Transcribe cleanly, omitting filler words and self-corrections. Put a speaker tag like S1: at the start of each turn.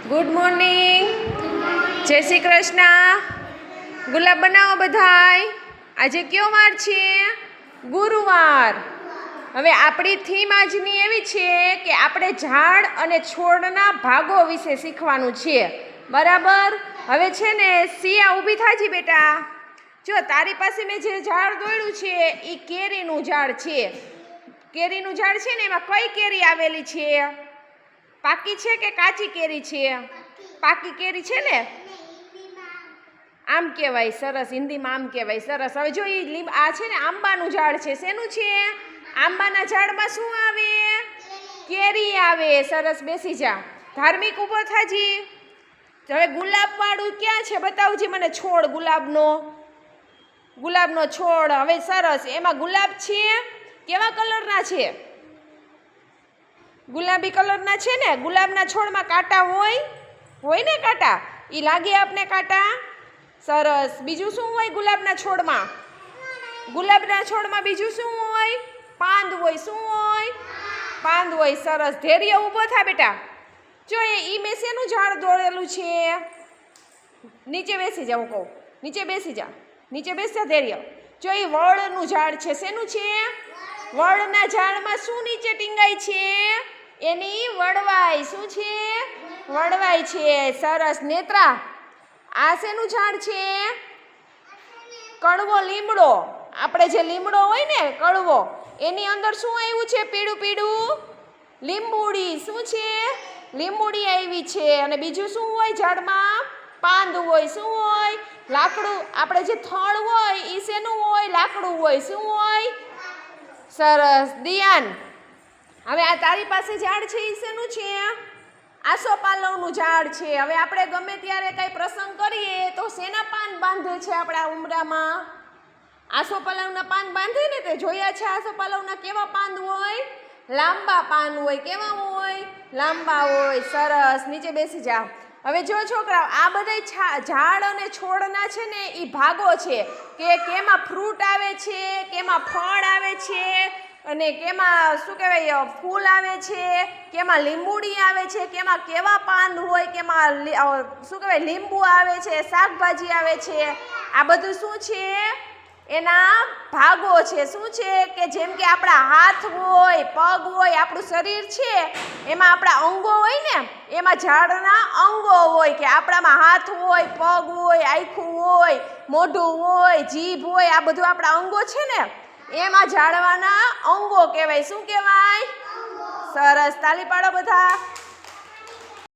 S1: Good morning. જય શ્રી કૃષ્ણ. ગુલાબ બનાવો બધાય. આજે કયો વાર છે? ગુરુવાર. હવે આપણી થીમ આજની એવી છે કે આપણે ઝાડ અને છોડના ભાગો વિશે શીખવાનું છે. બરાબર? હવે છે ને સિયા ઊભી થાજી બેટા. જો તારી પાસે મેં જે ઝાડ દોર્યું છે એ કેરીનું ઝાડ છે. કેરીનું ઝાડ છે ને એમાં કઈ કેરી આવેલી છે? પાકી છે કે કાચી કેરી છે? પાકી કેરી છે ને, આમ કહેવાય. સરસ, હિન્દીમાં આમ કહેવાય. સરસ. હવે જો આ છે ને આંબાનું ઝાડ છે. શેનું છે? આંબાના ઝાડમાં શું આવે? કેરી આવે. સરસ, બેસી જા. ધાર્મિક ઊભો થાજી. હવે ગુલાબવાળું ક્યાં છે? બતાવજી મને છોડ ગુલાબનો છોડ. હવે સરસ, એમાં ગુલાબ છે. કેવા કલરના છે? ગુલાબી કલરના છે ને. ગુલાબના છોડમાં કાંટા હોય ને? કાંટા એ લાગે આપને કાંટા? સરસ. બીજું શું હોય ગુલાબના છોડમાં? ગુલાબના છોડમાં બીજું શું હોય? પાંદ હોય. શું હોય? પાંદ હોય. સરસ. ધૈર્ય ઊભો થા બેટા. જો એ મેં શેનું ઝાડ દોરેલું છે? નીચે બેસી જા. હું કહું નીચે બેસી જા. નીચે બેસી જા. ધૈર્ય. જો એ વડનું ઝાડ છે. શેનું છે? વડના ઝાડમાં શું નીચે ટીંગાય છે? એની વડવાઈ. શું છે? વડવાઈ છે. સરસ. નેત્રા, આ શેનું ઝાડ છે? કડવો લીમડો. આપણે જે લીમડો હોય ને કડવો, એની અંદર શું આવ્યું છે? પીળું પીળું લીંબુડી. શું છે? લીંબુડી આવી છે. અને બીજું શું હોય ઝાડમાં? પાંદ હોય. શું હોય? લાકડું. આપણે જે થડ હોય એ શેનું હોય? લાકડું હોય. શું હોય? સરસ. દિયાન, હવે આ તારી પાસે ઝાડ છે એ શેનું છે? આસોપાલવનું ઝાડ છે. હવે આપણે ગમે ત્યારે કંઈ પ્રસંગ કરીએ તો શેના પાન બાંધે છે આપણા ઉમરામાં? આસોપાલવના પાન બાંધે ને. તે જોયા છે આસોપાલવના કેવા પાન હોય? લાંબા પાન હોય. કેવા હોય? લાંબા હોય. સરસ. નીચે બેસી જા. હવે જો છોકરાઓ, આ બધા ઝાડ અને છોડના છે ને એ ભાગો છે કે કેમાં ફ્રૂટ આવે છે, કેમાં ફળ આવે છે, અને કેમાં શું કહેવાય ફૂલ આવે છે, કેમાં લીંબુડી આવે છે, કેમાં કેવા પાન હોય, કેમાં શું કહેવાય લીંબુ આવે છે, શાકભાજી આવે છે. આ બધું શું છે? એના ભાગો છે. શું છે? કે જેમ કે આપણા હાથ હોય, પગ હોય, આપણું શરીર છે એમાં આપણા અંગો હોય ને, એમાં ઝાડના અંગો હોય કે આપણામાં હાથ હોય, પગ હોય, આંખું હોય, મોઢું હોય, જીભ હોય. આ બધું આપણા અંગો છે ને, એમાં ઝાડવાના અંગો કહેવાય. શું કહેવાય? સરસ. તાલી પાડો બધા.